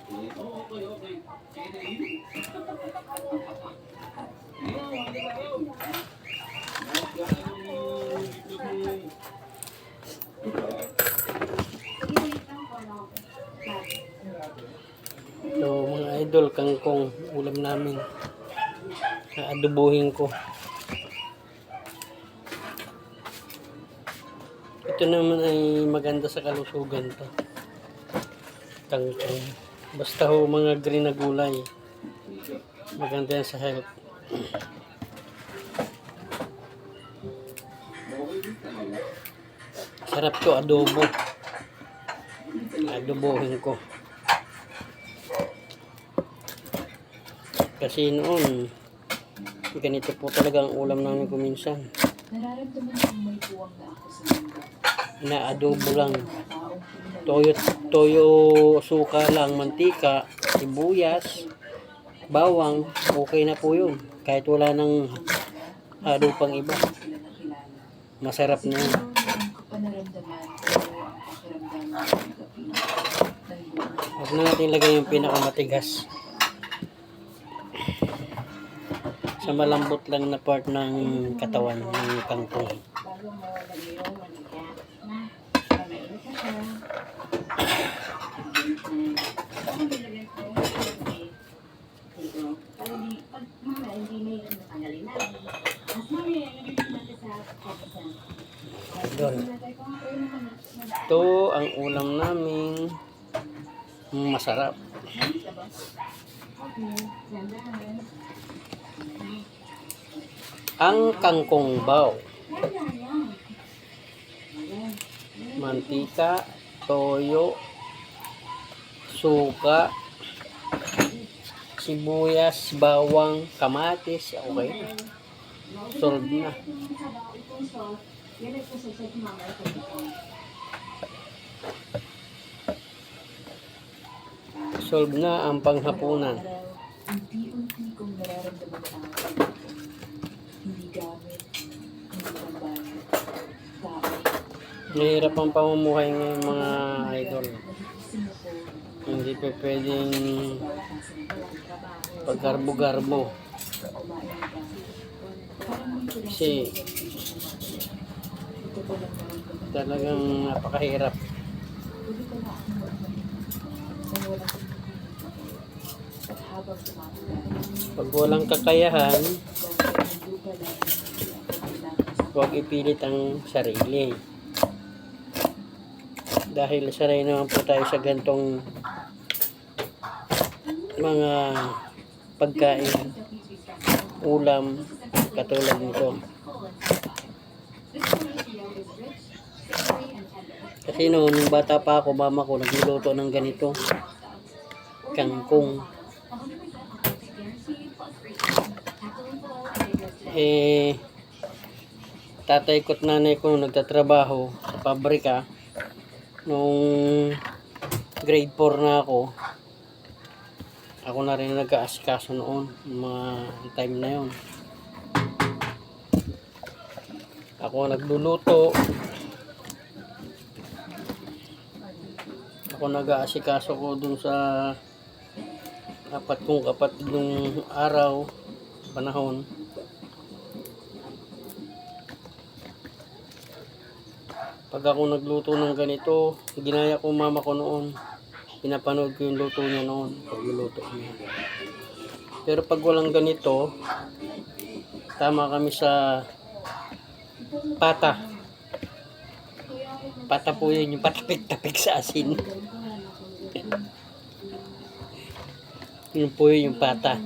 So mga idol, kangkong ulam namin. Aadobohin ko. Ito naman ay maganda sa kalusugan to. Kangkong. Basta ho mga green na gulay. Maganda yan sa health. Sarap to adobo. Adobohin ko. Kasi noon, ganito po talaga ang ulam namin kuminsan. Nararamdaman kong may buwang na ako sa mundo. Na-adobo lang. Toyo, suka lang, mantika, sibuyas, bawang, okay na po yun. Kahit wala nang halo pang iba. Masarap na yun. Huwag na natin lagay yung pinakamatigas. Sa malambot lang na part ng katawan ng kangkong. Doon. Ito ang ulam namin. Masarap. Ang kangkong baw. Mantika, toyo, suka, sibuyas, bawang, kamatis, okay. Solve na. Solve na ang panghapunan. Unti-unti kong nararamdaman ang hindi gamit, hindi pambayad, dami. Mahirap ang pamumuhay ngayon mga idol. Hindi pa pwedeng paggarbo-garbo. Kasi talagang napakahirap. Pag walang kakayahan, huwag ipilit ang sarili. Dahil sanay naman po tayo sa gantong mga pagkain, ulam, katulad nito. Kasi noon, nung bata pa ako, mama ko nagluluto ng ganito. Kangkong. Tatay ko at nanay ko nung nagtatrabaho sa pabrika, nung grade 4 na ako na rin nag-aasikaso noon, mga time na yon. Ako nagluluto, ako nag-aasikaso ko dun sa apat kong kapatid nung araw, panahon. Pag ako nagluto ng ganito, ginaya ko mama ko noon. Pinapanood ko yung luto niya noon, pagluluto niya. Pero pag walang ganito, tama kami sa pata. Pata po yun, yung patapik-tapik sa asin. Yun po yun, yung pata.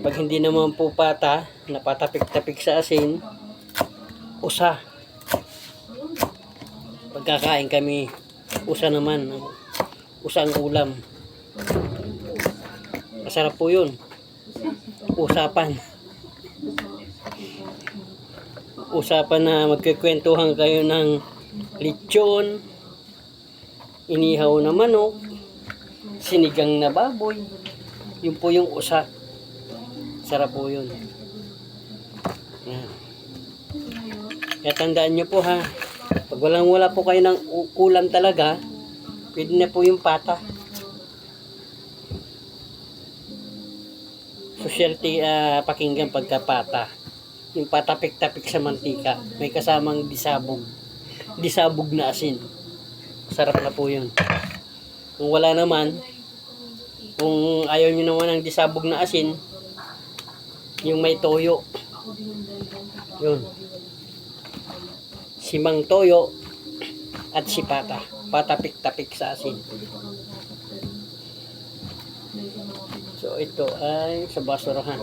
Pag hindi naman po pata, na patapik-tapik sa asin, usa. Pagkakain kami, usa naman. Usa ang ulam. Masarap po yun. Usapan. Usapan na magkikwentuhan kayo ng lechon, inihaw na manok, sinigang na baboy. Yun po yung usa. Sarap po yun. Yan. Kaya tandaan nyo po ha, Pag wala po kayo ng ulam talaga, pwede na po yung pata. Socialty pakinggan pagka pata. Yung patapik-tapik sa mantika, may kasamang disabog. Disabog na asin. Sarap na po yun. Kung wala naman, kung ayaw nyo naman ng disabog na asin, yung may toyo. Yun. Simang toyo at si pata. Patapik-tapik sa asin. So ito ay sa basurahan.